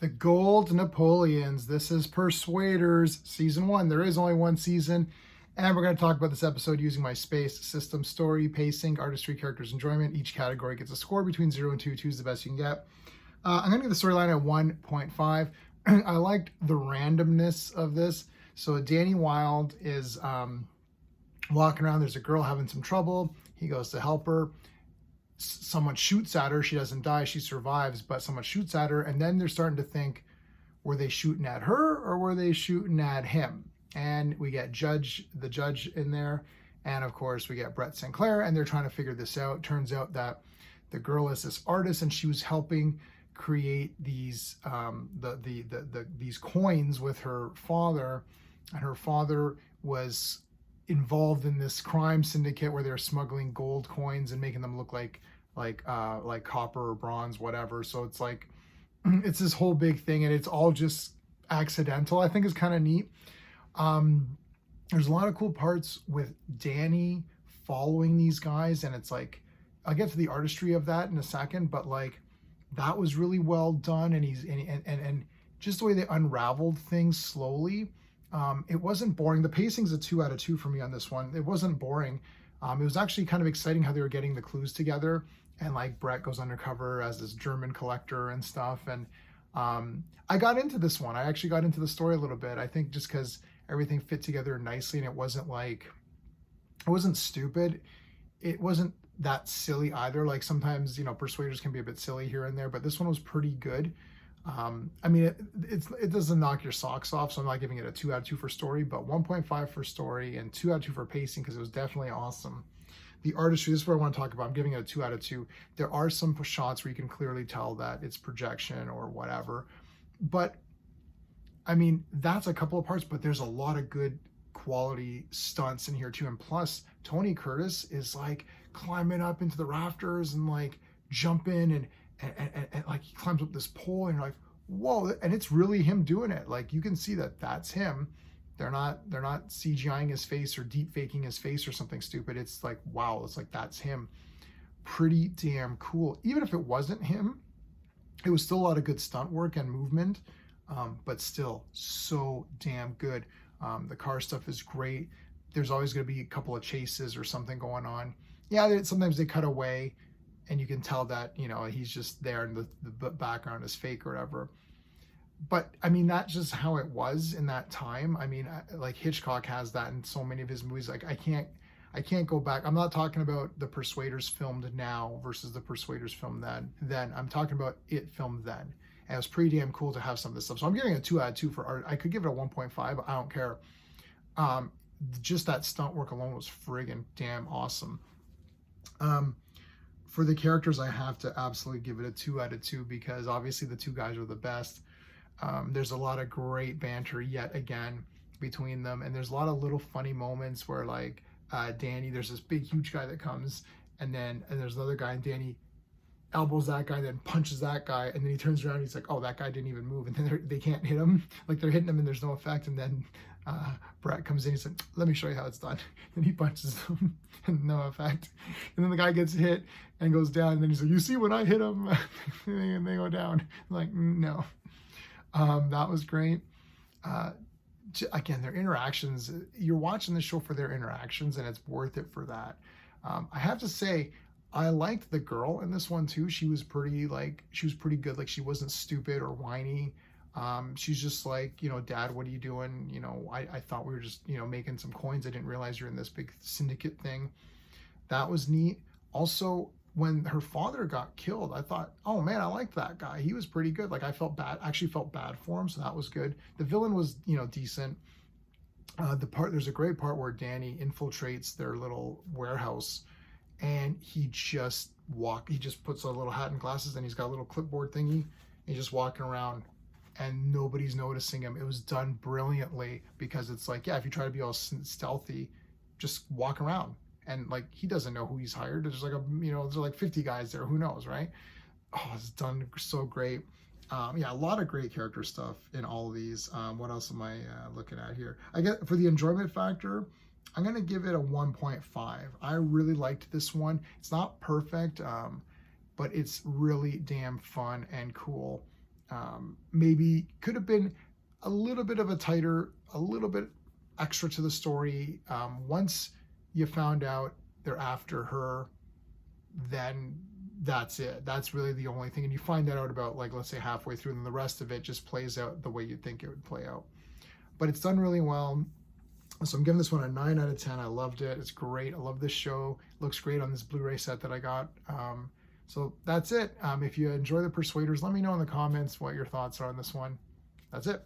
The Gold Napoleons. This is Persuaders Season 1. There is only one season, and we're going to talk about this episode using my space system: story, pacing, artistry, characters, enjoyment. Each category gets a score between 0 and 2. 2 is the best you can get. I'm going to give the storyline at 1.5. I liked the randomness of this. So Danny Wilde is walking around. There's a girl having some trouble. He goes to help her. Someone shoots at her. She doesn't die. She survives, but someone shoots at her. And then they're starting to think, were they shooting at her or were they shooting at him? And we get the judge in there. And of course we get Brett Sinclair, and they're trying to figure this out. Turns out that the girl is this artist, and she was helping create these these coins with her father, and her father was involved in this crime syndicate where they're smuggling gold coins and making them look like copper or bronze, whatever. So it's like it's this whole big thing, and it's all just accidental. I think is kind of neat. There's a lot of cool parts with Danny following these guys, and it's like I'll get to the artistry of that in a second, but like that was really well done, and and just the way they unraveled things slowly. It wasn't boring. The pacing's a 2 out of 2 for me on this one. It wasn't boring. It was actually kind of exciting how they were getting the clues together, and like Brett goes undercover as this German collector and stuff. And I got into this one. I actually got into the story a little bit. I think just because everything fit together nicely, and it wasn't stupid. It wasn't that silly either. Like sometimes, Persuaders can be a bit silly here and there, but this one was pretty good. I mean, it doesn't knock your socks off, so I'm not giving it a 2 out of 2 for story, but 1.5 for story and 2 out of 2 for pacing, because it was definitely awesome. The artistry, this is what I want to talk about. I'm giving it a 2 out of 2. There are some shots where you can clearly tell that it's projection or whatever, but I mean, that's a couple of parts, but there's a lot of good quality stunts in here too. And plus, Tony Curtis is like climbing up into the rafters and like jumping and like he climbs up this pole, and you're like, whoa. And it's really him doing it. Like you can see that that's him. They're not CGIing his face or deep faking his face or something stupid. It's like, wow, it's like that's him. Pretty damn cool. Even if it wasn't him, it was still a lot of good stunt work and movement, but still so damn good. The car stuff is great. There's always going to be a couple of chases or something going on. Yeah, sometimes they cut away, and you can tell that, he's just there and the background is fake or whatever. But I mean, that's just how it was in that time. I mean, like Hitchcock has that in so many of his movies. Like I can't go back. I'm not talking about the Persuaders filmed now versus the Persuaders filmed then. I'm talking about it filmed then. And it was pretty damn cool to have some of this stuff. So I'm giving it a 2 out of 2 for art. I could give it a 1.5, but I don't care. Just that stunt work alone was friggin' damn awesome. For the characters, I have to absolutely give it a 2 out of 2 because obviously the two guys are the best. There's a lot of great banter yet again between them, and there's a lot of little funny moments where like Danny, there's this big huge guy that comes, and there's another guy, and Danny elbows that guy, then punches that guy, and then he turns around and he's like, oh, that guy didn't even move, and then they can't hit him, like they're hitting him and there's no effect, and then Brett comes in, he's like, let me show you how it's done, and he punches him and no effect, and then the guy gets hit and goes down, and then he's like, you see when I hit him, and they go down. I'm like, no. That was great. Again, their interactions, you're watching the show for their interactions, and it's worth it for that. I have to say, I liked the girl in this one too. She was pretty good. Like she wasn't stupid or whiny. She's just like, Dad, what are you doing? I thought we were just, making some coins. I didn't realize you're in this big syndicate thing. That was neat. Also, when her father got killed, I thought, oh man, I liked that guy. He was pretty good. Like I actually felt bad for him. So that was good. The villain was, decent. There's a great part where Danny infiltrates their little warehouse, and he just puts a little hat and glasses, and he's got a little clipboard thingy. He's just walking around and nobody's noticing him. It was done brilliantly because it's like, yeah, if you try to be all stealthy, just walk around. And like, he doesn't know who he's hired. There's like there's like 50 guys there. Who knows, right? Oh, it's done so great. Yeah, a lot of great character stuff in all of these. What else am I looking at here? I get for the enjoyment factor, I'm going to give it a 1.5. I really liked this one. It's not perfect, but it's really damn fun and cool. Maybe could have been a little bit of a little bit extra to the story. Once you found out they're after her, then that's it. That's really the only thing. And you find that out about, like, let's say halfway through, and the rest of it just plays out the way you'd think it would play out. But it's done really well. So I'm giving this one a 9 out of 10. I loved it. It's great. I love this show. It looks great on this Blu-ray set that I got. So that's it. If you enjoy the Persuaders, let me know in the comments what your thoughts are on this one. That's it.